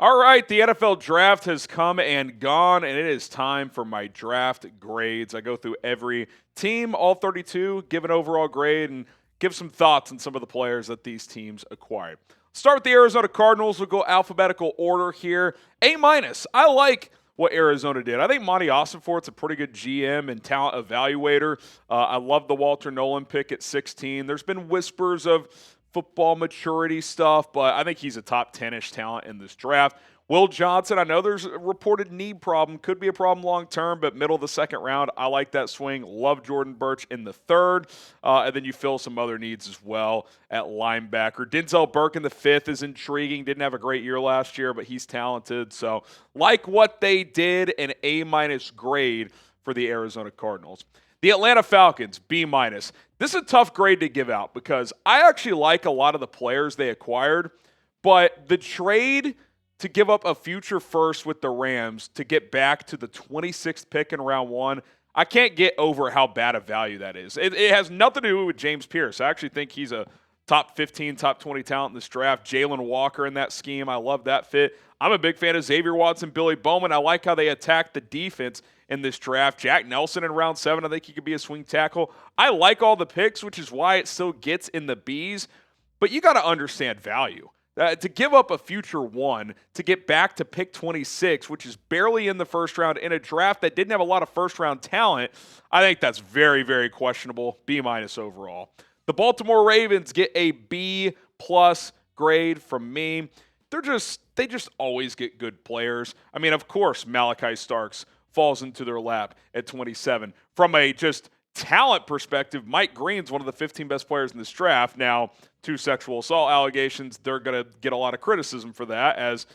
All right, the NFL draft has come and gone, and it is time for my draft grades. I go through every team, all 32, give an overall grade, and give some thoughts on some of the players that these teams acquired. Start with the Arizona Cardinals. We'll go alphabetical order here. A-. I like what Arizona did. I think Monty Ossenfort's a pretty good GM and talent evaluator. I love the Walter Nolan pick at 16. There's been whispers of football maturity stuff, but I think he's a top 10-ish talent in this draft. Will Johnson, I know there's a reported knee problem. Could be a problem long-term, but middle of the second round, I like that swing. Love Jordan Burch in the third. And then you fill some other needs as well at linebacker. Denzel Burke in the fifth is intriguing. Didn't have a great year last year, but he's talented. So like what they did, an A- grade for the Arizona Cardinals. The Atlanta Falcons, B-. This is a tough grade to give out because I actually like a lot of the players they acquired, but the trade to give up a future first with the Rams to get back to the 26th pick in round one, I can't get over how bad a value that is. It has nothing to do with James Pierce. I actually think he's a top 15, top 20 talent in this draft. Jalen Walker in that scheme, I love that fit. I'm a big fan of Xavier Watson, Billy Bowman. I like how they attacked the defense in this draft. Jack Nelson in round 7, I think he could be a swing tackle. I like all the picks, which is why it still gets in the Bs. But you got to understand value. To give up a future one to get back to pick 26, which is barely in the first round in a draft that didn't have a lot of first-round talent, I think that's very, very questionable. B- overall. The Baltimore Ravens get a B+ grade from me. They just always get good players. I mean, of course, Malachi Starks falls into their lap at 27. From a just talent perspective, Mike Green's one of the 15 best players in this draft. Now, 2 sexual assault allegations, they're going to get a lot of criticism for that, as,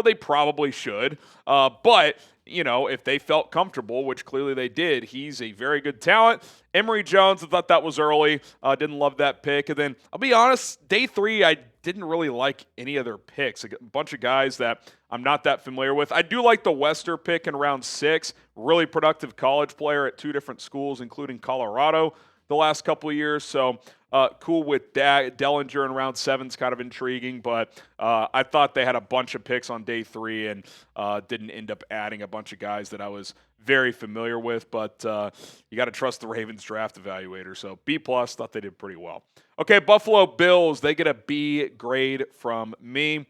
they probably should. But, if they felt comfortable, which clearly they did, he's a very good talent. Emory Jones, I thought that was early. Didn't love that pick. And then, I'll be honest, day 3, I didn't really like any of their picks. A bunch of guys that I'm not that familiar with. I do like the Wester pick in round 6. Really productive college player at 2 different schools, including Colorado, the last couple of years. So cool with that. Dellinger in round 7 is kind of intriguing, but I thought they had a bunch of picks on day 3 and didn't end up adding a bunch of guys that I was very familiar with. But you got to trust the Ravens draft evaluator. So B+, thought they did pretty well. Okay, Buffalo Bills, they get a B grade from me.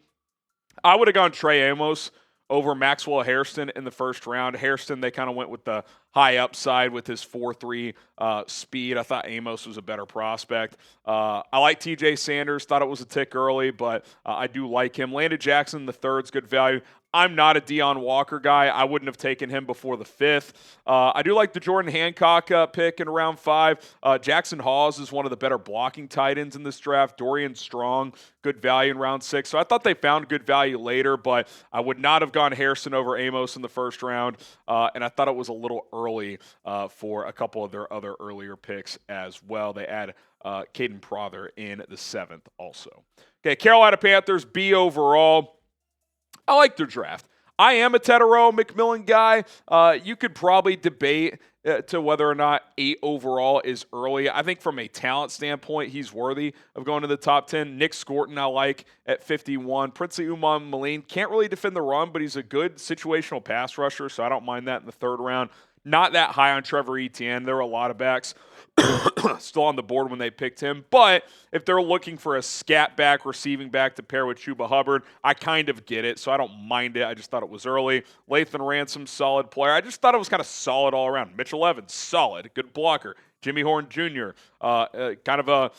I would have gone Trey Amos over Maxwell Hairston in the first round. Hairston, they kind of went with the high upside with his 4.3 speed. I thought Amos was a better prospect. I like TJ Sanders. Thought it was a tick early, but I do like him. Landon Jackson, the third's good value. I'm not a Deion Walker guy. I wouldn't have taken him before the 5th. I do like the Jordan Hancock pick in round 5. Jackson Hawes is one of the better blocking tight ends in this draft. Dorian Strong, good value in round 6. So I thought they found good value later, but I would not have gone Hairston over Amos in the first round. And I thought it was a little early for a couple of their other earlier picks as well. They add Caden Prather in the 7th also. Okay, Carolina Panthers, B overall. I like their draft. I am a Tetero McMillan guy. You could probably debate to whether or not 8 overall is early. I think from a talent standpoint, he's worthy of going to the top 10. Nick Scorton I like at 51. Princely Uman Maline can't really defend the run, but he's a good situational pass rusher, so I don't mind that in the 3rd round. Not that high on Trevor Etienne. There were a lot of backs still on the board when they picked him. But if they're looking for a scat back, receiving back to pair with Chuba Hubbard, I kind of get it, so I don't mind it. I just thought it was early. Lathan Ransom, solid player. I just thought it was kind of solid all around. Mitchell Evans, solid, good blocker. Jimmy Horn Jr., kind of a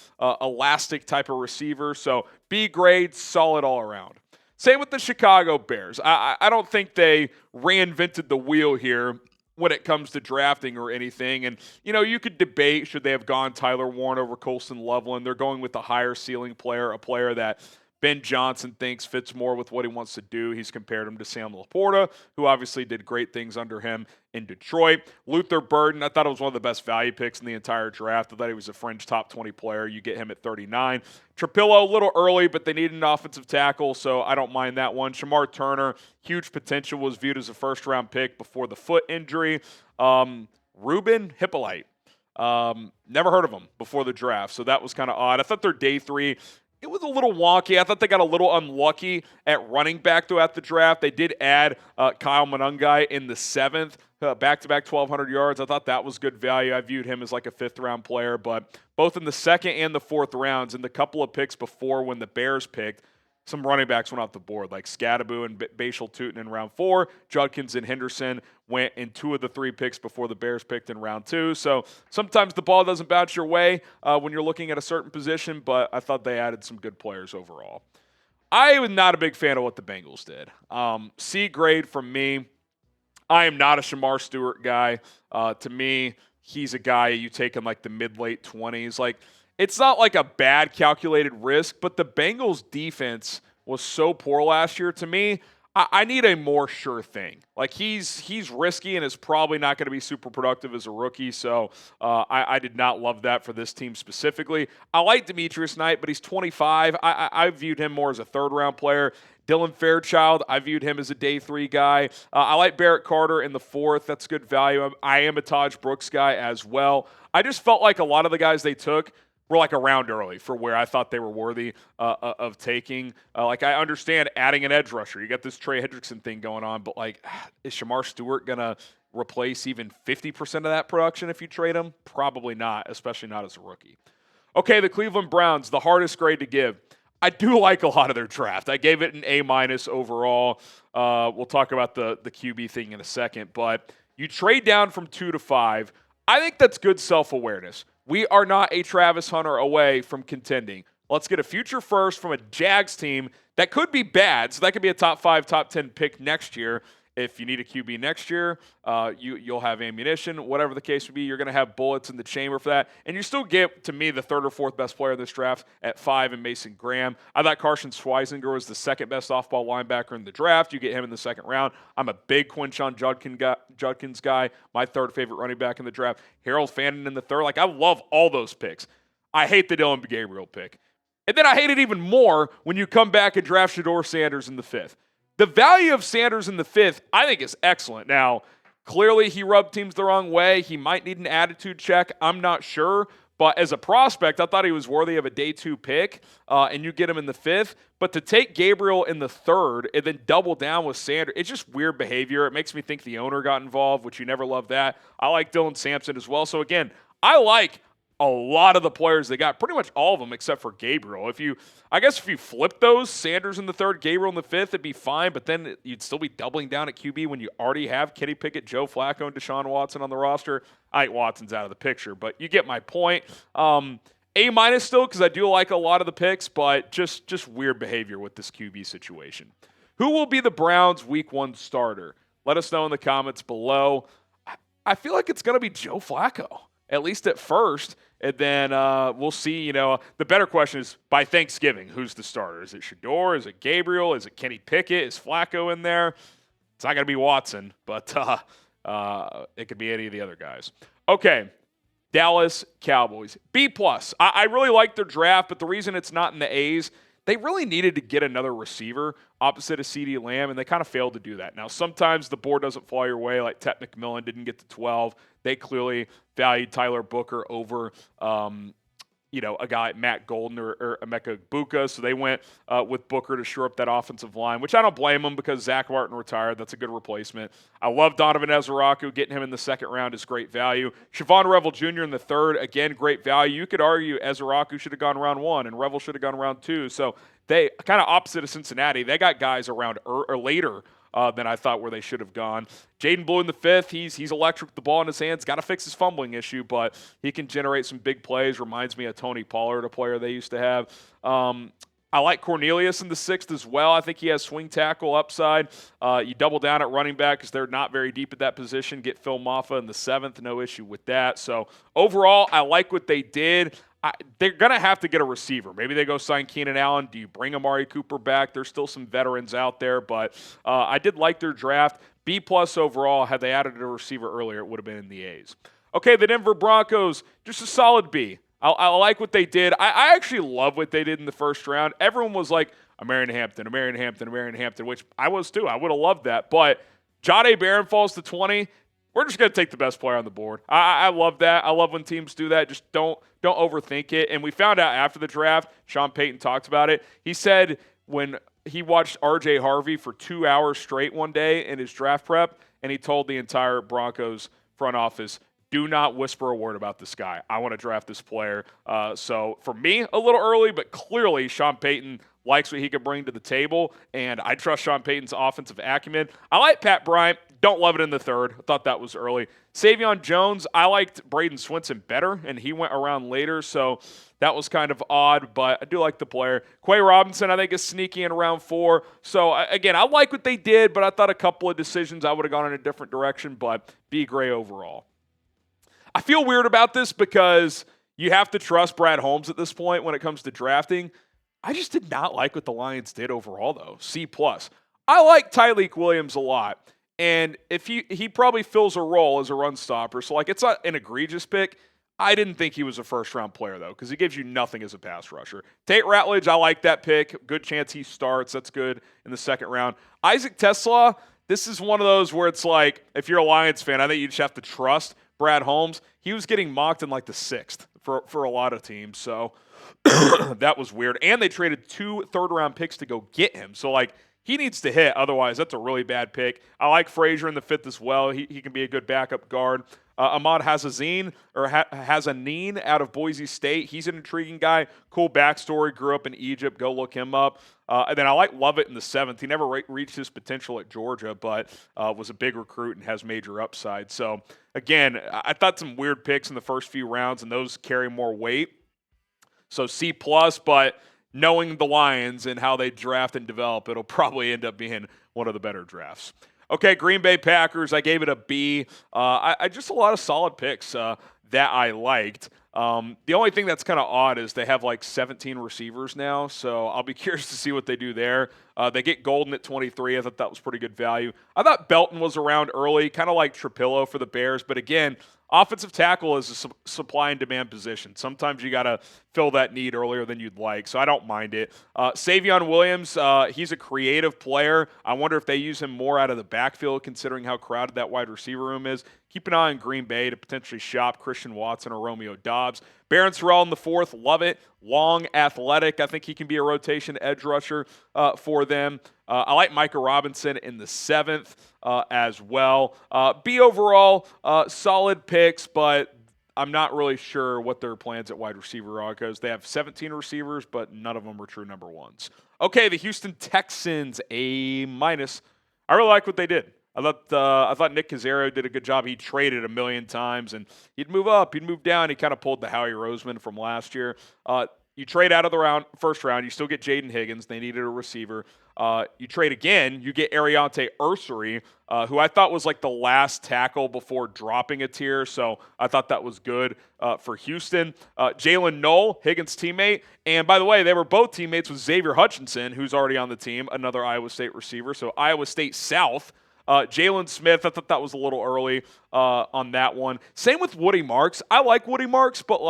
elastic type of receiver. So B grade, solid all around. Same with the Chicago Bears. I don't think they reinvented the wheel here when it comes to drafting or anything. And, you could debate, should they have gone Tyler Warren over Colston Loveland? They're going with the higher ceiling player, a player that Ben Johnson thinks fits more with what he wants to do. He's compared him to Sam Laporta, who obviously did great things under him in Detroit. Luther Burden, I thought it was one of the best value picks in the entire draft. I thought he was a fringe top 20 player. You get him at 39. Trapillo, a little early, but they needed an offensive tackle, so I don't mind that one. Shamar Turner, huge potential, was viewed as a first-round pick before the foot injury. Ruben Hippolyte, never heard of him before the draft, so that was kind of odd. I thought their day 3 It was a little wonky. I thought they got a little unlucky at running back throughout the draft. They did add Kyle Monangai in the 7th, back-to-back 1,200 yards. I thought that was good value. I viewed him as like a 5th-round player, but both in the 2nd and the 4th rounds, and the couple of picks before when the Bears picked, some running backs went off the board, like Scadaboo and Bashal Tutin in round 4. Judkins and Henderson went in 2 of the 3 picks before the Bears picked in round 2. So sometimes the ball doesn't bounce your way when you're looking at a certain position, but I thought they added some good players overall. I was not a big fan of what the Bengals did. C grade from me. I am not a Shamar Stewart guy. To me, he's a guy you take in like the mid-late 20s. Like, it's not like a bad calculated risk, but the Bengals defense was so poor last year. To me, I need a more sure thing. Like, he's risky and is probably not going to be super productive as a rookie, so I did not love that for this team specifically. I like Demetrius Knight, but he's 25. I viewed him more as a 3rd-round player. Dylan Fairchild, I viewed him as a day 3 guy. I like Barrett Carter in the 4th. That's good value. I am a Taj Brooks guy as well. I just felt like a lot of the guys they took were like a round early for where I thought they were worthy of taking. Like, I understand adding an edge rusher. You got this Trey Hendrickson thing going on, but like, is Shamar Stewart going to replace even 50% of that production if you trade him? Probably not, especially not as a rookie. Okay, the Cleveland Browns, the hardest grade to give. I do like a lot of their draft. I gave it an A- overall. We'll talk about the QB thing in a second, but you trade down from 2 to 5. I think that's good self-awareness. We are not a Travis Hunter away from contending. Let's get a future first from a Jags team that could be bad. So that could be a top 5, top 10 pick next year. If you need a QB next year, you'll have ammunition. Whatever the case would be, you're going to have bullets in the chamber for that. And you still get, to me, the 3rd or 4th best player in this draft at 5 in Mason Graham. I thought Carson Schweizinger was the 2nd best off-ball linebacker in the draft. You get him in the 2nd round. I'm a big Quinshon Judkins guy, my 3rd favorite running back in the draft. Harold Fannin in the 3rd. Like, I love all those picks. I hate the Dylan Gabriel pick. And then I hate it even more when you come back and draft Shedeur Sanders in the 5th. The value of Sanders in the 5th, I think, is excellent. Now, clearly he rubbed teams the wrong way. He might need an attitude check. I'm not sure. But as a prospect, I thought he was worthy of a day 2 pick, and you get him in the 5th. But to take Gabriel in the 3rd and then double down with Sanders, it's just weird behavior. It makes me think the owner got involved, which you never love that. I like Dylan Sampson as well. So, again, I like a lot of the players they got, pretty much all of them except for Gabriel. I guess if you flip those, Sanders in the 3rd, Gabriel in the 5th, it'd be fine, but then you'd still be doubling down at QB when you already have Kenny Pickett, Joe Flacco, and Deshaun Watson on the roster. I think Watson's out of the picture, but you get my point. A- still, because I do like a lot of the picks, but just weird behavior with this QB situation. Who will be the Browns' Week 1 starter? Let us know in the comments below. I feel like it's going to be Joe Flacco, at least at first. And then we'll see, the better question is by Thanksgiving, who's the starter? Is it Shedeur? Is it Gabriel? Is it Kenny Pickett? Is Flacco in there? It's not going to be Watson, but it could be any of the other guys. Okay, Dallas Cowboys. B+. I really like their draft, but the reason it's not in the A's, they really needed to get another receiver opposite of CeeDee Lamb, and they kind of failed to do that. Now, sometimes the board doesn't fall your way, like Tet McMillan didn't get to 12. They clearly valued Tyler Booker over, a guy like Matt Golden or Emeka Egbuka, so they went with Booker to shore up that offensive line, which I don't blame them because Zach Martin retired. That's a good replacement. I love Donovan Ezeraku. Getting him in the 2nd round is great value. Siobhan Revel Jr. in the 3rd, again, great value. You could argue Ezeraku should have gone round 1 and Revel should have gone round 2. So they kind of opposite of Cincinnati. They got guys around or later than I thought where they should have gone. Jaden Blue in the 5th, he's electric with the ball in his hands. Got to fix his fumbling issue, but he can generate some big plays. Reminds me of Tony Pollard, a player they used to have. I like Cornelius in the 6th as well. I think he has swing tackle upside. You double down at running back because they're not very deep at that position. Get Phil Maffa in the 7th, no issue with that. So overall, I like what they did. They're going to have to get a receiver. Maybe they go sign Keenan Allen. Do you bring Amari Cooper back? There's still some veterans out there, but I did like their draft. B+ overall. Had they added a receiver earlier, it would have been in the A's. Okay, the Denver Broncos, just a solid B. I like what they did. I actually love what they did in the 1st round. Everyone was like, Marion Hampton, which I was too. I would have loved that. But Jahdae Barron falls to 20. we're just going to take the best player on the board. I love that. I love when teams do that. Just don't overthink it. And we found out after the draft, Sean Payton talked about it. He said when he watched R.J. Harvey for 2 hours straight one day in his draft prep, and he told the entire Broncos front office, do not whisper a word about this guy. I want to draft this player. So for me, a little early, but clearly Sean Payton likes what he could bring to the table, and I trust Sean Payton's offensive acumen. I like Pat Bryant. Don't love it in the third. I thought that was early. Savion Jones, I liked Braden Swinson better, and he went around later, so that was kind of odd, but I do like the player. Quay Robinson, I think, is sneaky in round 4. So, again, I like what they did, but I thought a couple of decisions I would have gone in a different direction, but B. Gray overall. I feel weird about this because you have to trust Brad Holmes at this point when it comes to drafting. I just did not like what the Lions did overall, though. C+. I like Tyleik Williams a lot, and if he probably fills a role as a run stopper, so it's not an egregious pick. I didn't think he was a first-round player, though, because he gives you nothing as a pass rusher. Tate Ratledge, I like that pick. Good chance he starts. That's good in the second round. Isaac Tesla, this is one of those where it's like, if you're a Lions fan, I think you just have to trust Brad Holmes. He was getting mocked in the 6th for a lot of teams, so that was weird. And they traded 2 third-round picks to go get him. So, he needs to hit. Otherwise, that's a really bad pick. I like Frazier in the 5th as well. He can be a good backup guard. Ahmad Hazaneen out of Boise State. He's an intriguing guy. Cool backstory. Grew up in Egypt. Go look him up. And then I like Lovett in the 7th. He never reached his potential at Georgia, but was a big recruit and has major upside. So, again, I thought some weird picks in the first few rounds, and those carry more weight. So C+, but knowing the Lions and how they draft and develop, it'll probably end up being one of the better drafts. Okay, Green Bay Packers, I gave it a B. I just a lot of solid picks that I liked. The only thing that's kind of odd is they have 17 receivers now, so I'll be curious to see what they do there. They get Golden at 23. I thought that was pretty good value. I thought Belton was around early, kind of like Trapillo for the Bears, but again, offensive tackle is a supply and demand position. Sometimes you got to fill that need earlier than you'd like, so I don't mind it. Savion Williams, he's a creative player. I wonder if they use him more out of the backfield considering how crowded that wide receiver room is. Keep an eye on Green Bay to potentially shop Christian Watson or Romeo Doubs. Barron Sorrell in the 4th, love it. Long, athletic. I think he can be a rotation edge rusher for them. I like Micah Robinson in the 7th as well. B overall, solid picks, but I'm not really sure what their plans at wide receiver are because they have 17 receivers, but none of them are true number ones. Okay, the Houston Texans, A-. I really like what they did. I thought Nick Caserio did a good job. He traded a million times, and he'd move up, he'd move down. He kind of pulled the Howie Roseman from last year. You trade out of the first round, you still get Jaden Higgins. They needed a receiver. You trade again, you get Ariante Ursary, who I thought was the last tackle before dropping a tier, so I thought that was good for Houston. Jalen Knoll, Higgins' teammate, and by the way, they were both teammates with Xavier Hutchinson, who's already on the team, another Iowa State receiver, so Iowa State South. Jalen Smith, I thought that was a little early on that one. Same with Woody Marks. I like Woody Marks, but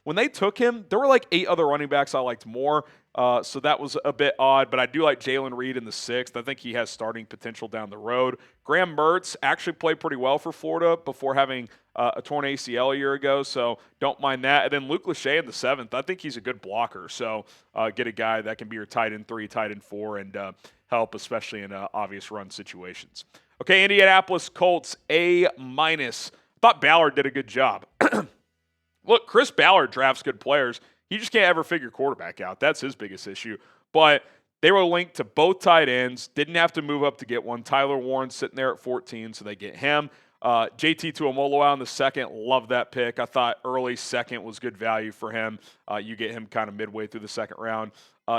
when they took him, there were 8 other running backs I liked more. So that was a bit odd, but I do like Jalen Reed in the 6th. I think he has starting potential down the road. Graham Mertz actually played pretty well for Florida before having a torn ACL a year ago, so don't mind that. And then Luke Lachey in the 7th. I think he's a good blocker, so get a guy that can be your tight end 3, tight end 4, and help, especially in obvious run situations. Okay, Indianapolis Colts, A-. Thought Ballard did a good job. Look, Chris Ballard drafts good players. He just can't ever figure quarterback out. That's his biggest issue. But they were linked to both tight ends. Didn't have to move up to get one. Tyler Warren sitting there at 14, so they get him. JT Tuimoloau in the 2nd. Love that pick. I thought early 2nd was good value for him. You get him kind of midway through the 2nd round.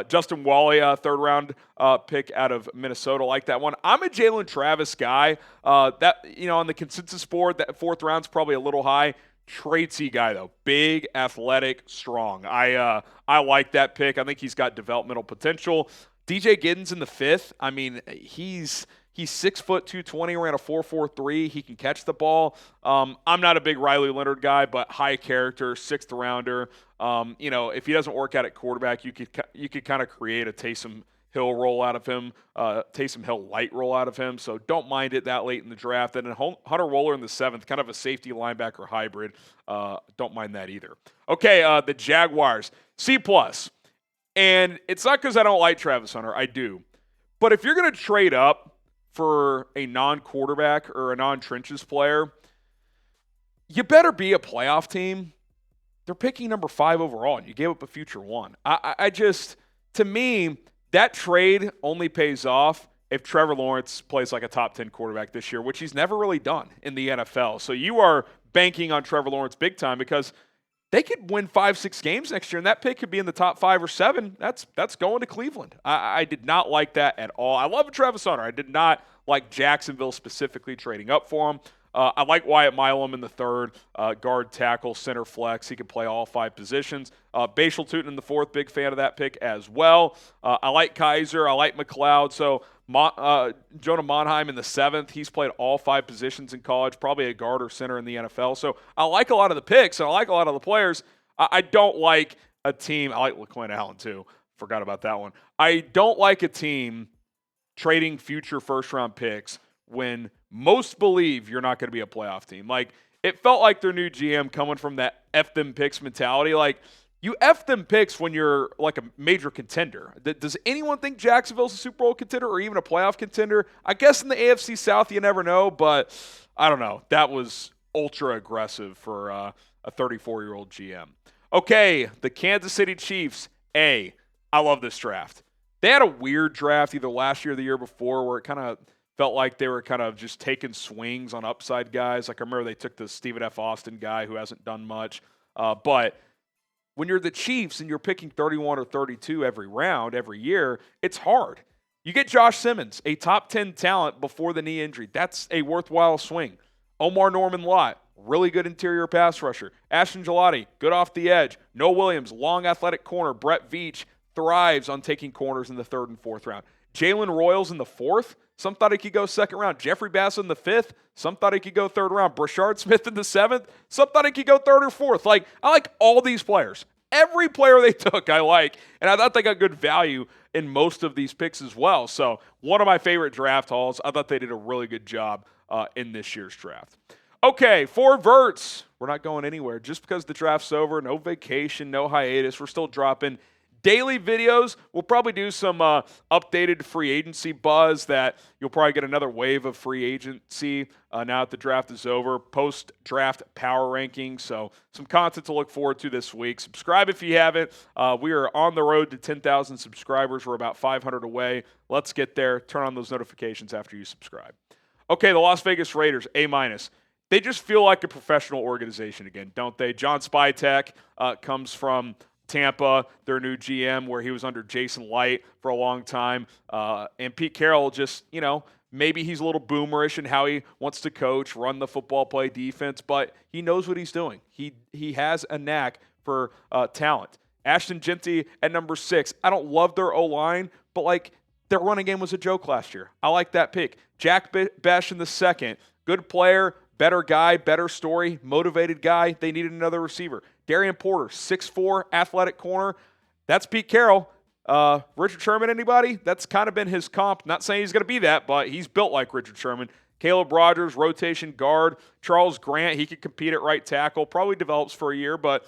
Justin Wally, 3rd round pick out of Minnesota, like that one. I'm a Jalen Travis guy. On the consensus board, that 4th round's probably a little high. Traitsy guy though, big, athletic, strong. I like that pick. I think he's got developmental potential. DJ Giddens in the 5th. I mean, he's 6 foot 220, ran a 4.43. He can catch the ball. I'm not a big Riley Leonard guy, but high character, 6th rounder. If he doesn't work out at quarterback, you could kind of create a Taysom Hill roll out of him, Taysom Hill light roll out of him. So don't mind it that late in the draft. And then Hunter Wohler in the 7th, kind of a safety linebacker hybrid. Don't mind that either. Okay, the Jaguars, C+. And it's not because I don't like Travis Hunter. I do. But if you're going to trade up for a non-quarterback or a non-trenches player, you better be a playoff team. They're picking number 5 overall, and you gave up a future 1. I just, to me, that trade only pays off if Trevor Lawrence plays like a top 10 quarterback this year, which he's never really done in the NFL. So you are banking on Trevor Lawrence big time because they could win 5-6 games next year, and that pick could be in the top 5 or 7. That's going to Cleveland. I did not like that at all. I love Travis Hunter. I did not like Jacksonville specifically trading up for him. I like Wyatt Milam in the 3rd, guard, tackle, center, flex. He can play all 5 positions. Bashal Tutin in the 4th, big fan of that pick as well. I like Kaiser. I like McLeod. So Jonah Monheim in the 7th. He's played all 5 positions in college, probably a guard or center in the NFL. So I like a lot of the picks, and I like a lot of the players. I don't like a team. I like LaQuinn Allen too. Forgot about that one. I don't like a team trading future first-round picks when most believe you're not going to be a playoff team. Like, it felt like their new GM coming from that F them picks mentality. Like, you F them picks when you're like a major contender. Does anyone think Jacksonville's a Super Bowl contender or even a playoff contender? I guess in the AFC South you never know, but I don't know. That was ultra aggressive for a 34-year-old GM. Okay, the Kansas City Chiefs. I love this draft. They had a weird draft either last year or the year before where it kind of felt like they were kind of just taking swings on upside guys. Like I remember they took the Stephen F. Austin guy who hasn't done much. But when you're the Chiefs and you're picking 31 or 32 every round, every year, it's hard. You get Josh Simmons, a top 10 talent before the knee injury. That's a worthwhile swing. Omar Norman Lott, really good interior pass rusher. Ashton Gelati, good off the edge. Noah Williams, long athletic corner. Brett Veach thrives on taking corners in the 3rd and 4th round. Jalen Royals in the 4th. Some thought he could go 2nd round. Jeffrey Bassett in the 5th. Some thought he could go 3rd round. Brashard Smith in the 7th. Some thought he could go 3rd or 4th. Like, I like all these players. Every player they took, I like. And I thought they got good value in most of these picks as well. So, one of my favorite draft hauls. I thought they did a really good job in this year's draft. Okay, for Verts, we're not going anywhere. Just because the draft's over, no vacation, no hiatus, we're still dropping daily videos. We'll probably do some updated free agency buzz that you'll probably get another wave of free agency now that the draft is over. Post-draft power rankings. So some content to look forward to this week. Subscribe if you haven't. We are on the road to 10,000 subscribers. We're about 500 away. Let's get there. Turn on those notifications after you subscribe. Okay, the Las Vegas Raiders, A-. They just feel like a professional organization again, don't they? John Spytek comes from Tampa, their new GM, where he was under Jason Light for a long time. And Pete Carroll just, maybe he's a little boomerish in how he wants to coach, run the football, play defense, but he knows what he's doing. He has a knack for talent. Ashton Genty at number 6. I don't love their O-line, but their running game was a joke last year. I like that pick. Jack Besh in the 2nd. Good player, better guy, better story, motivated guy. They needed another receiver. Darian Porter, 6'4", athletic corner. That's Pete Carroll. Richard Sherman, anybody? That's kind of been his comp. Not saying he's going to be that, but he's built like Richard Sherman. Caleb Rogers, rotation guard. Charles Grant, he could compete at right tackle. Probably develops for a year, but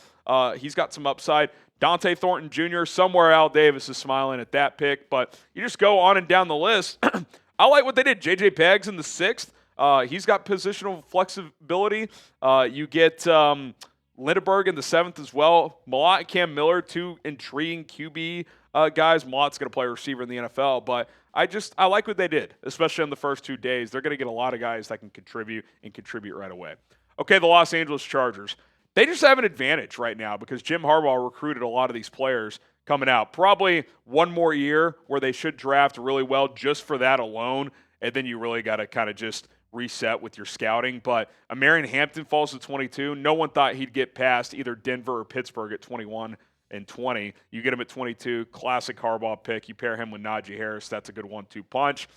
he's got some upside. Dante Thornton Jr., somewhere Al Davis is smiling at that pick, but you just go on and down the list. I like what they did. J.J. Peggs in the 6th. He's got positional flexibility. You get Lindenberg in the 7th as well. Malott and Cam Miller, 2 intriguing QB guys. Malott's going to play receiver in the NFL, but I like what they did, especially on the first 2 days. They're going to get a lot of guys that can contribute right away. Okay, the Los Angeles Chargers. They just have an advantage right now because Jim Harbaugh recruited a lot of these players coming out. Probably one more year where they should draft really well just for that alone, and then you really got to kind of just reset with your scouting. But Marion Hampton falls to 22. No one thought he'd get past either Denver or Pittsburgh at 21 and 20. You get him at 22, classic Harbaugh pick. You pair him with Najee Harris. That's a good 1-2 punch.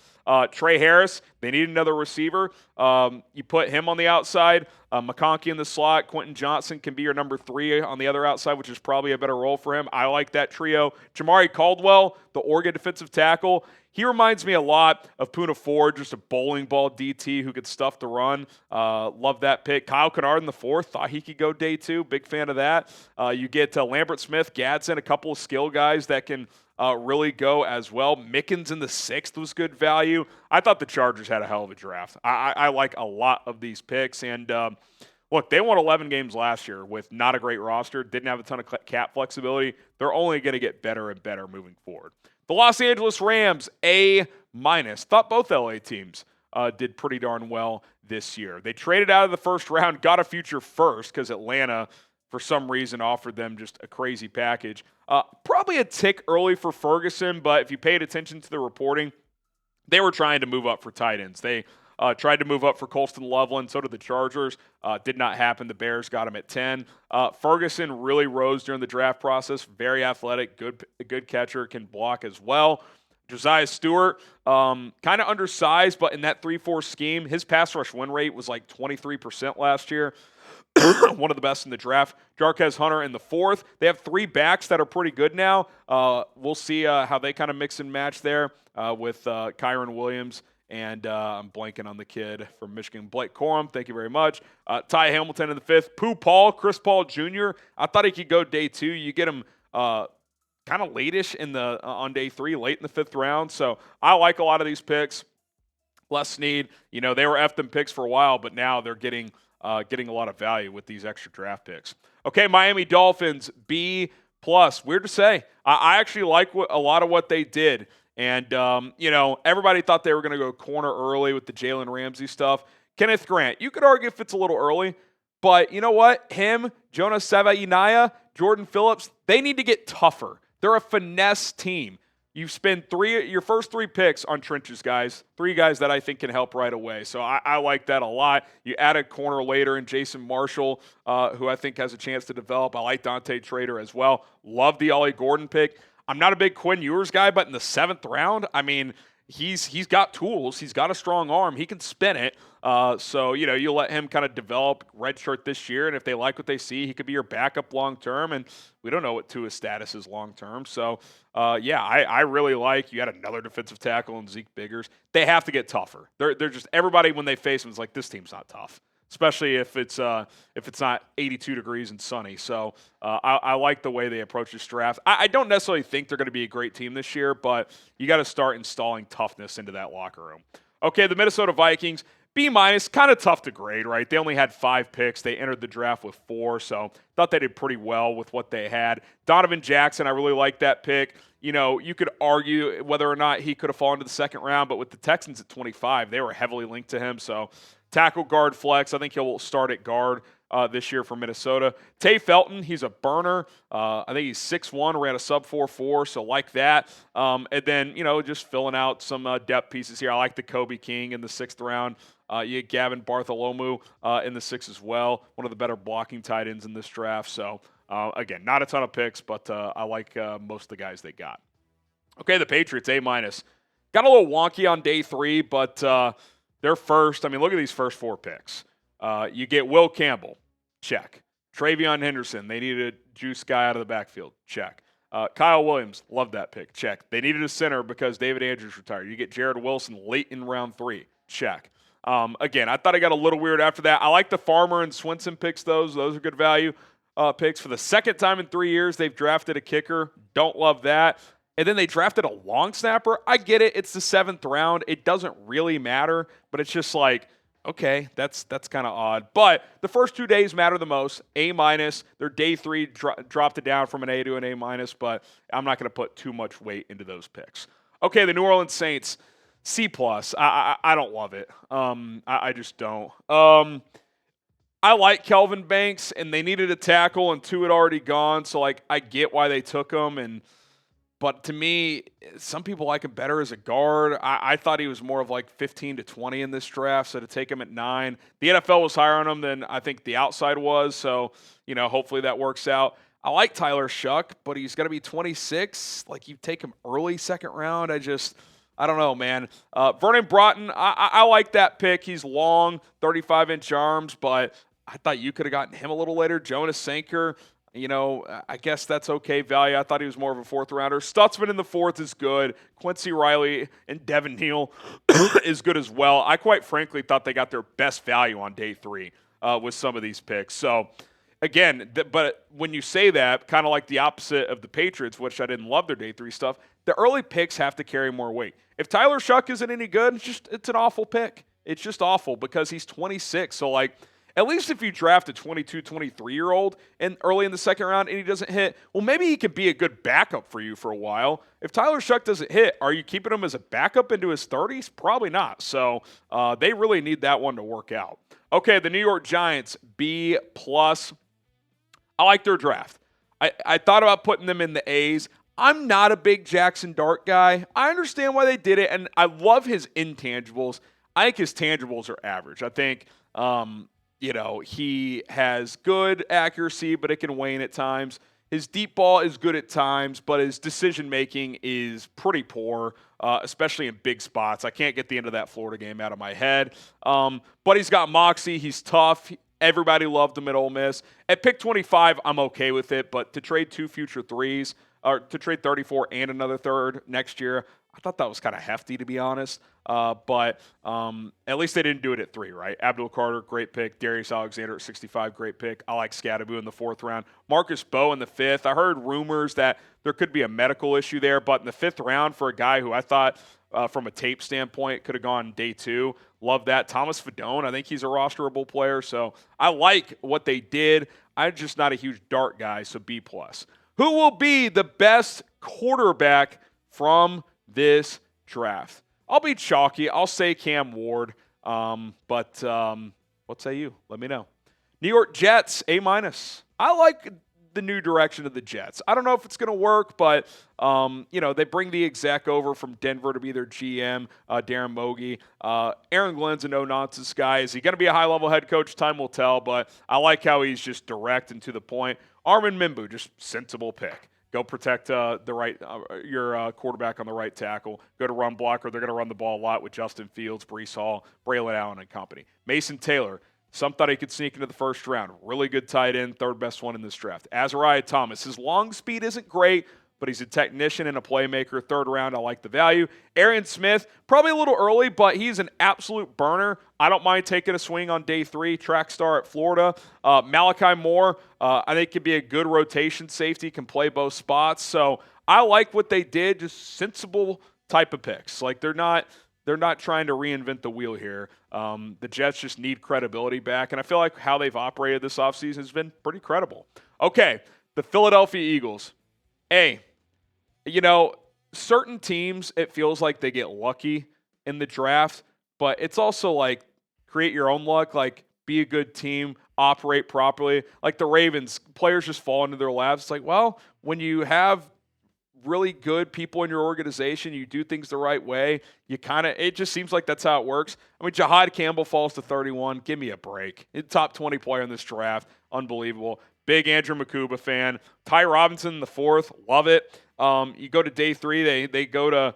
Trey Harris, they need another receiver. You put him on the outside. McConkey in the slot. Quentin Johnson can be your number 3 on the other outside, which is probably a better role for him. I like that trio. Jamari Caldwell, the Oregon defensive tackle. He reminds me a lot of Poona Ford, just a bowling ball DT who could stuff the run. Love that pick. Kyle Kennard in the 4th. Thought he could go day 2. Big fan of that. You get Lambert Smith, Gadsden, a couple of skill guys that can really go as well. Mickens in the 6th was good value. I thought the Chargers had a hell of a draft. I like a lot of these picks. And look, they won 11 games last year with not a great roster, didn't have a ton of cap flexibility. They're only going to get better and better moving forward. The Los Angeles Rams, A-. Thought both LA teams did pretty darn well this year. They traded out of the first round, got a future first because Atlanta, for some reason, offered them just a crazy package. Probably a tick early for Ferguson, but if you paid attention to the reporting, they were trying to move up for tight ends. They tried to move up for Colston Loveland. So did the Chargers. Did not happen. The Bears got him at 10. Ferguson really rose during the draft process. Very athletic, good catcher, can block as well. Josiah Stewart, kind of undersized, but in that 3-4 scheme, his pass rush win rate was like 23% last year. One of the best in the draft. Jarquez Hunter in the 4th. They have 3 backs that are pretty good now. We'll see how they kind of mix and match there with Kyron Williams. And I'm blanking on the kid from Michigan, Blake Corum. Thank you very much. Ty Hamilton in the 5th. Chris Paul Jr. I thought he could go day 2. You get him kind of late-ish on day 3, late in the 5th round. So I like a lot of these picks. Les Snead, they were F-them picks for a while, but now they're getting a lot of value with these extra draft picks. Okay, Miami Dolphins, B+. Weird to say. I actually like a lot of what they did. And, everybody thought they were going to go corner early with the Jalen Ramsey stuff. Kenneth Grant, you could argue if it's a little early, but you know what? Him, Jonas Savaiinaya, Jordan Phillips, they need to get tougher. They're a finesse team. You spend your first 3 picks on trenches guys, 3 guys that I think can help right away. So I like that a lot. You add a corner later in Jason Marshall, who I think has a chance to develop. I like Dante Trader as well. Love the Ollie Gordon pick. I'm not a big Quinn Ewers guy, but in the 7th round, I mean, he's got tools. He's got a strong arm. He can spin it. So, you let him kind of develop redshirt this year, and if they like what they see, he could be your backup long-term, and we don't know what Tua's status is long-term. So, I really like, you had another defensive tackle in Zeke Biggers. They have to get tougher. They're just, everybody when they face them is like, this team's not tough, especially if it's not 82 degrees and sunny. So I like the way they approach this draft. I don't necessarily think they're going to be a great team this year, but you got to start installing toughness into that locker room. Okay, the Minnesota Vikings, B-, kind of tough to grade, right? They only had 5 picks. They entered the draft with 4, so thought they did pretty well with what they had. Donovan Jackson, I really like that pick. You could argue whether or not he could have fallen to the 2nd round, but with the Texans at 25, they were heavily linked to him, so tackle, guard, flex. I think he'll start at guard this year for Minnesota. Tay Felton, he's a burner. I think he's 6'1", ran a sub 4.4, so like that. And then, just filling out some depth pieces here. I like the Kobe King in the 6th round. You get Gavin Bartholomew in the 6th as well. One of the better blocking tight ends in this draft. So, again, not a ton of picks, but I like most of the guys they got. Okay, the Patriots, A-. Got a little wonky on day 3, but they're first. I mean, look at these first 4 picks. You get Will Campbell, check. Travion Henderson, they needed a juice guy out of the backfield, check. Kyle Williams, love that pick, check. They needed a center because David Andrews retired. You get Jared Wilson late in round 3, check. Again, I thought I got a little weird after that. I like the Farmer and Swinson picks, those are good value picks. For the 2nd time in 3 years, they've drafted a kicker. Don't love that. And then they drafted a long snapper. I get it. It's the 7th round. It doesn't really matter, but it's just like, okay, that's kind of odd. But the first 2 days matter the most. A-. Their day 3 dropped it down from an A to an A-, but I'm not going to put too much weight into those picks. Okay, the New Orleans Saints, C+. I don't love it. I just don't. I like Kelvin Banks, and they needed a tackle, and 2 had already gone, so like I get why they took him, but to me, some people like him better as a guard. I thought he was more of like 15 to 20 in this draft, so to take him at 9. The NFL was higher on him than I think the outside was, so, hopefully that works out. I like Tyler Shuck, but he's going to be 26. Like, you take him early 2nd round. I don't know, man. Vernon Broughton, I like that pick. He's long, 35-inch arms, but I thought you could have gotten him a little later. Jonas Sanker, I guess that's okay value. I thought he was more of a fourth-rounder. Stutzman in the fourth is good. Quincy Riley and Devin Neal is good as well. I quite frankly thought they got their best value on day 3 with some of these picks. So, again, but when you say that, kind of like the opposite of the Patriots, which I didn't love their day 3 stuff, the early picks have to carry more weight. If Tyler Shuck isn't any good, it's an awful pick. It's just awful because he's 26. So, at least if you draft a 22, 23-year-old and early in the second round and he doesn't hit, well, maybe he could be a good backup for you for a while. If Tyler Shuck doesn't hit, are you keeping him as a backup into his 30s? Probably not. So they really need that one to work out. Okay, the New York Giants, B+. I like their draft. I thought about putting them in the A's. I'm not a big Jackson Dart guy. I understand why they did it, and I love his intangibles. I think his tangibles are average. I think he has good accuracy, but it can wane at times. His deep ball is good at times, but his decision-making is pretty poor, especially in big spots. I can't get the end of that Florida game out of my head. But he's got moxie. He's tough. Everybody loved him at Ole Miss. At pick 25, I'm okay with it, but to trade 2 future 3s, or to trade 34 and another 3rd next year, I thought that was kind of hefty, to be honest. But at least they didn't do it at 3, right? Abdul Carter, great pick. Darius Alexander at 65, great pick. I like Scatterbo in the 4th round. Marcus Bowe in the 5th. I heard rumors that there could be a medical issue there, but in the 5th round for a guy who I thought from a tape standpoint could have gone day 2. Love that. Thomas Fedone, I think he's a rosterable player, so I like what they did. I'm just not a huge Dart guy, so B+. Who will be the best quarterback from this draft? I'll be chalky. I'll say Cam Ward. But what say you? Let me know. New York Jets, A-. I like the new direction of the Jets. I don't know if it's going to work, but, they bring the exec over from Denver to be their GM, Darren Mogi. Aaron Glenn's a no-nonsense guy. Is he going to be a high-level head coach? Time will tell, but I like how he's just direct and to the point. Armin Mimbu, just sensible pick. Go protect your quarterback on the right tackle. Go to run blocker. They're going to run the ball a lot with Justin Fields, Breece Hall, Braylon Allen, and company. Mason Taylor, some thought he could sneak into the 1st round. Really good tight end, 3rd best one in this draft. Azariah Thomas, his long speed isn't great, but he's a technician and a playmaker. 3rd round, I like the value. Arian Smith, probably a little early, but he's an absolute burner. I don't mind taking a swing on day 3. Track star at Florida. Malachi Moore, I think could be a good rotation safety, can play both spots. So I like what they did, just sensible type of picks. They're not trying to reinvent the wheel here. The Jets just need credibility back, and I feel like how they've operated this offseason has been pretty credible. Okay, the Philadelphia Eagles. Certain teams, it feels like they get lucky in the draft, but it's also create your own luck, be a good team, operate properly. Like the Ravens, players just fall into their laps. It's when you have really good people in your organization, you do things the right way, it just seems like that's how it works. Jahad Campbell falls to 31. Give me a break. Top 20 player in this draft. Unbelievable. Big Andrew Makuba fan. Ty Robinson in the 4th. Love it. You go to day 3, they go to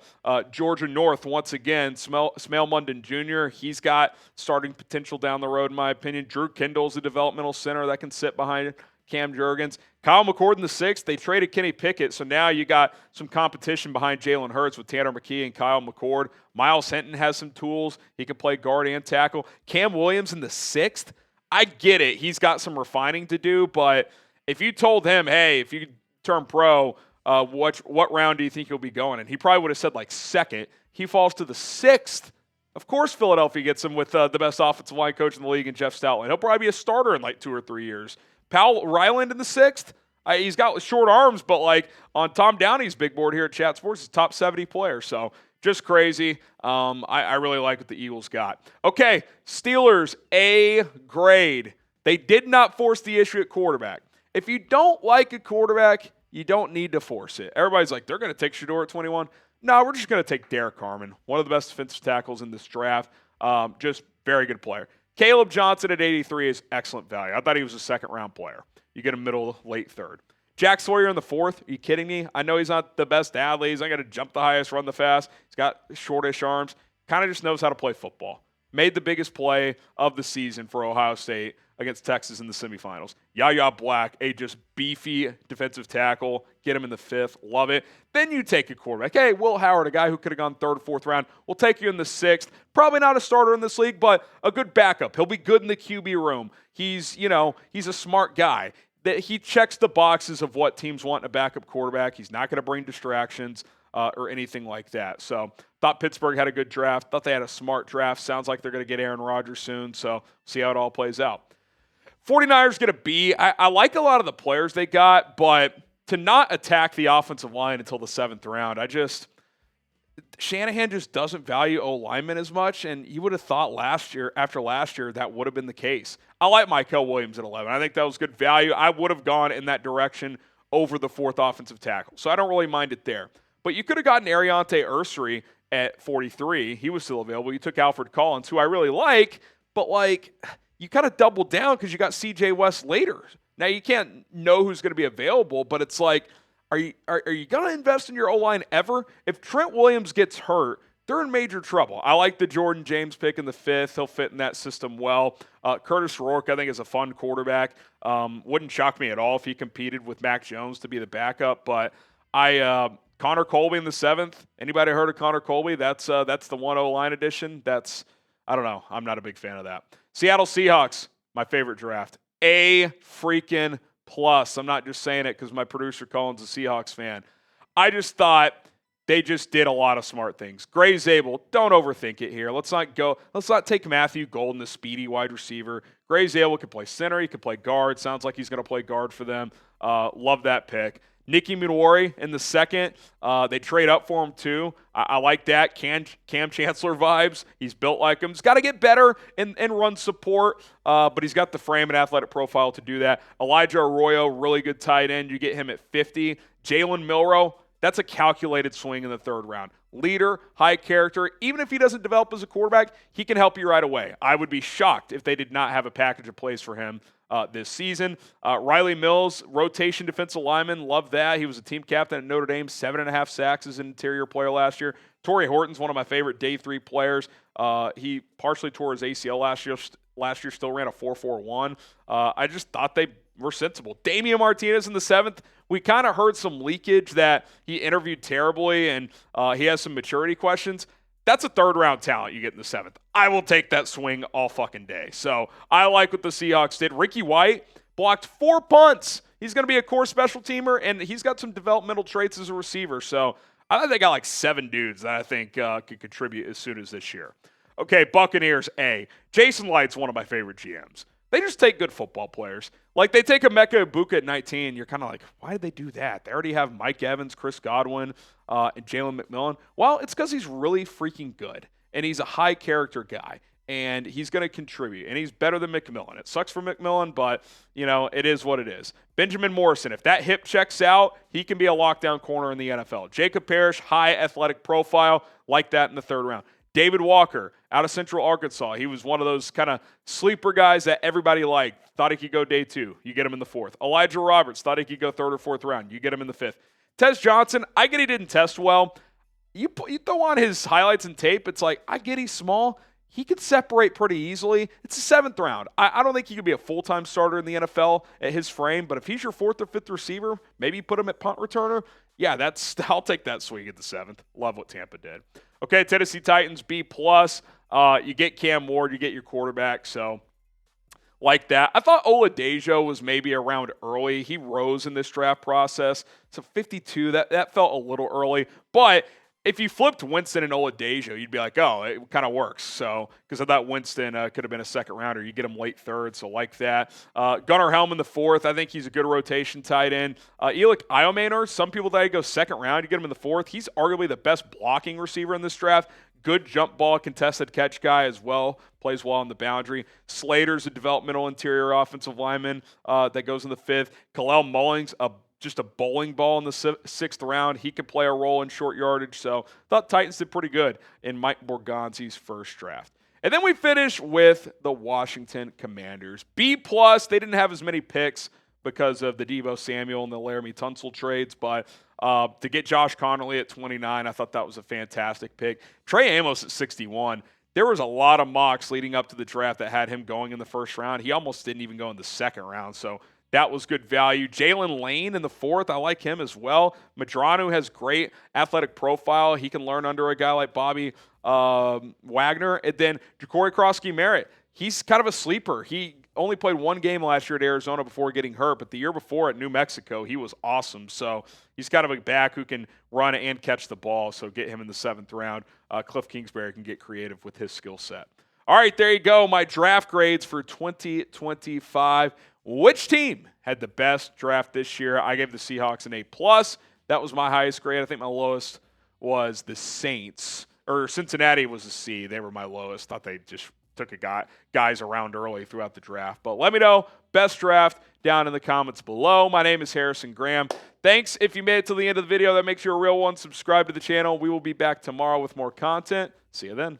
Georgia North once again. Smail Mondon Jr., he's got starting potential down the road, in my opinion. Drew Kindle's a developmental center that can sit behind Cam Jurgens. Kyle McCord in the 6th. They traded Kenny Pickett, so now you got some competition behind Jalen Hurts with Tanner McKee and Kyle McCord. Miles Hinton has some tools. He can play guard and tackle. Cam Williams in the 6th. I get it. He's got some refining to do, but if you told him, hey, if you turn pro, what round do you think he'll be going in? He probably would have said 2nd. He falls to the 6th. Of course Philadelphia gets him with the best offensive line coach in the league in Jeff Stoutland. He'll probably be a starter in 2 or 3 years. Powell Ryland in the 6th. He's got short arms, but on Tom Downey's big board here at Chat Sports, he's a top 70 player. So just crazy. I really like what the Eagles got. Okay, Steelers, A grade. They did not force the issue at quarterback. If you don't like a quarterback, you don't need to force it. Everybody's they're going to take Shedeur at 21. No, we're just going to take Derek Carman, one of the best defensive tackles in this draft. Just very good player. Caleb Johnson at 83 is excellent value. I thought he was a 2nd-round player. You get a middle, late 3rd. Jack Sawyer in the 4th. Are you kidding me? I know he's not the best athlete. He's not going to jump the highest, run the fast. He's got shortish arms. Kind of just knows how to play football. Made the biggest play of the season for Ohio State against Texas in the semifinals. Yaya Black, a just beefy defensive tackle. Get him in the 5th. Love it. Then you take a quarterback. Hey, Will Howard, a guy who could have gone 3rd or 4th round. We'll take you in the 6th. Probably not a starter in this league, but a good backup. He'll be good in the QB room. He's a smart guy. That he checks the boxes of what teams want in a backup quarterback. He's not going to bring distractions or anything like that. So thought Pittsburgh had a good draft. Thought they had a smart draft. Sounds like they're going to get Aaron Rodgers soon. So see how it all plays out. 49ers get a B. I like a lot of the players they got, but to not attack the offensive line until the 7th round, Shanahan just doesn't value O-linemen as much, and you would have thought after last year, that would have been the case. I like Mykel Williams at 11. I think that was good value. I would have gone in that direction over the 4th offensive tackle, so I don't really mind it there. But you could have gotten Ariante Ursary at 43. He was still available. You took Alfred Collins, who I really like, but you kind of doubled down because you got C.J. West later. Now, you can't know who's going to be available, but it's like, are you going to invest in your O-line ever? If Trent Williams gets hurt, they're in major trouble. I like the Jordan James pick in the 5th. He'll fit in that system well. Curtis Rourke, I think, is a fun quarterback. Wouldn't shock me at all if he competed with Mac Jones to be the backup. But Connor Colby in the 7th. Anybody heard of Connor Colby? That's the 1 O-line edition. I don't know. I'm not a big fan of that. Seattle Seahawks, my favorite draft. A freaking plus. I'm not just saying it because my producer Colin's a Seahawks fan. I just thought they just did a lot of smart things. Gray Zabel, don't overthink it here. Let's not take Matthew Golden, the speedy wide receiver. Gray Zabel could play center. He could play guard. Sounds like he's going to play guard for them. Love that pick. Nicky Mudiwari in the 2nd. They trade up for him, too. I like that. Cam Chancellor vibes. He's built like him. He's got to get better in run support, but he's got the frame and athletic profile to do that. Elijah Arroyo, really good tight end. You get him at 50. Jalen Milroe, that's a calculated swing in the 3rd round. Leader, high character. Even if he doesn't develop as a quarterback, he can help you right away. I would be shocked if they did not have a package of plays for him this season. Riley Mills, rotation defensive lineman, love that. He was a team captain at Notre Dame, 7.5 sacks as an interior player last year. Torrey Horton's one of my favorite day 3 players. He partially tore his ACL last year, still ran a 4.41. I just thought they were sensible. Damian Martinez in the 7th. We kind of heard some leakage that he interviewed terribly and he has some maturity questions. That's a 3rd round talent you get in the 7th. I will take that swing all fucking day. So I like what the Seahawks did. Ricky White blocked 4 punts. He's going to be a core special teamer, and he's got some developmental traits as a receiver. So I think they got 7 dudes that I think could contribute as soon as this year. Okay, Buccaneers A. Jason Light's one of my favorite GMs. They just take good football players. They take Emeka Ibuka at 19. You're kind of like, why did they do that? They already have Mike Evans, Chris Godwin, and Jalen McMillan. Well, it's because he's really freaking good, and he's a high-character guy, and he's going to contribute, and he's better than McMillan. It sucks for McMillan, but, it is what it is. Benjamin Morrison, if that hip checks out, he can be a lockdown corner in the NFL. Jacob Parrish, high athletic profile, like that in the 3rd round. David Walker, out of Central Arkansas. He was one of those kind of sleeper guys that everybody liked. Thought he could go day 2. You get him in the 4th. Elijah Roberts, thought he could go 3rd or 4th round. You get him in the 5th. Tez Johnson, I get he didn't test well. You throw on his highlights and tape, it's like, I get he's small. He could separate pretty easily. It's the 7th round. I don't think he could be a full-time starter in the NFL at his frame, but if he's your 4th or 5th receiver, maybe you put him at punt returner. Yeah, I'll take that swing at the 7th. Love what Tampa did. Okay, Tennessee Titans, B+. You get Cam Ward, you get your quarterback, so like that. I thought Oladejo was maybe around early. He rose in this draft process. So 52, that felt a little early. But if you flipped Winston and Oladejo, you'd be like, oh, it kind of works. So, because I thought Winston could have been a 2nd rounder. You get him late 3rd, so like that. Gunnar Helm in the 4th. I think he's a good rotation tight end. Elic Iomanor, some people that go 2nd round. You get him in the 4th. He's arguably the best blocking receiver in this draft. Good jump ball, contested catch guy as well. Plays well on the boundary. Slater's a developmental interior offensive lineman that goes in the 5th. Kalel Mullings, just a bowling ball in the 6th round. He could play a role in short yardage. So thought Titans did pretty good in Mike Borgonzi's first draft. And then we finish with the Washington Commanders. B+, they didn't have as many picks, because of the Deebo Samuel and the Laramie Tunsil trades. But to get Josh Connolly at 29, I thought that was a fantastic pick. Trey Amos at 61. There was a lot of mocks leading up to the draft that had him going in the first round. He almost didn't even go in the second round, so that was good value. Jalen Lane in the fourth, I like him as well. Madranu has great athletic profile. He can learn under a guy like Bobby Wagner. And then Ja'Cory Krosky-Merritt, he's kind of a sleeper. He only played one game last year at Arizona before getting hurt, but the year before at New Mexico, he was awesome. So he's kind of a back who can run and catch the ball, so get him in the 7th round. Cliff Kingsbury can get creative with his skill set. All right, there you go, my draft grades for 2025. Which team had the best draft this year? I gave the Seahawks an A+. That was my highest grade. I think my lowest was the Saints. Or Cincinnati was a C. They were my lowest. Thought they just took guys around early throughout the draft. But let me know, best draft, down in the comments below. My name is Harrison Graham. Thanks if you made it to the end of the video. That makes you a real one. Subscribe to the channel. We will be back tomorrow with more content. See you then.